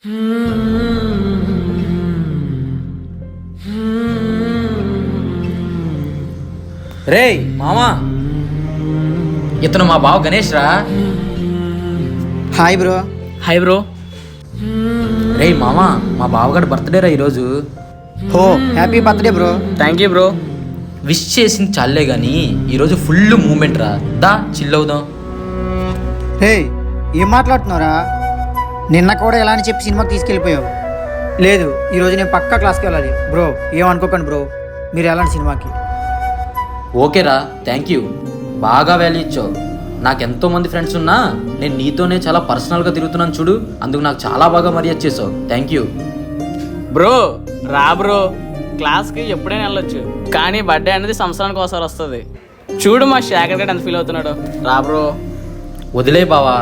రేయ్ మామా, ఇతను మా బావ గణేష్ రా. Hi bro. Hi bro. రేయ్ మామా, మా బావగాడు బర్త్డే రా ఈరోజు. హో, happy birthday bro. Thank you bro. Wish చేసింది చాలే కానీ ఈరోజు ఫుల్ మూమెంట్ రా. దా చిల్ అవుదాం. హే, ఏం మాట్లాడుతున్నారా? నిన్న కూడా ఎలా అని చెప్పి సినిమాకి తీసుకెళ్ళిపోయావు. లేదు, ఈరోజు నేను పక్కా క్లాస్కి వెళ్ళాలి బ్రో. ఏమనుకోకండి బ్రో, మీరు వెళ్ళండి సినిమాకి. ఓకేరా, థ్యాంక్ యూ. బాగా వాల్యూ ఇచ్చావు. నాకు ఎంతో మంది ఫ్రెండ్స్ ఉన్నా నేను నీతోనే చాలా పర్సనల్గా తిరుగుతున్నాను చూడు, అందుకు నాకు చాలా బాగా మర్యాద చేసావు. Thank you. బ్రో రా బ్రో, క్లాస్కి ఎప్పుడైనా వెళ్ళొచ్చు, కానీ బర్త్డే అనేది సంవత్సరానికి ఒకసారి వస్తుంది. చూడు మా శేఖర్ గడ్ ఎంత ఫీల్ అవుతున్నాడు. రా బ్రో. వదిలే బావా,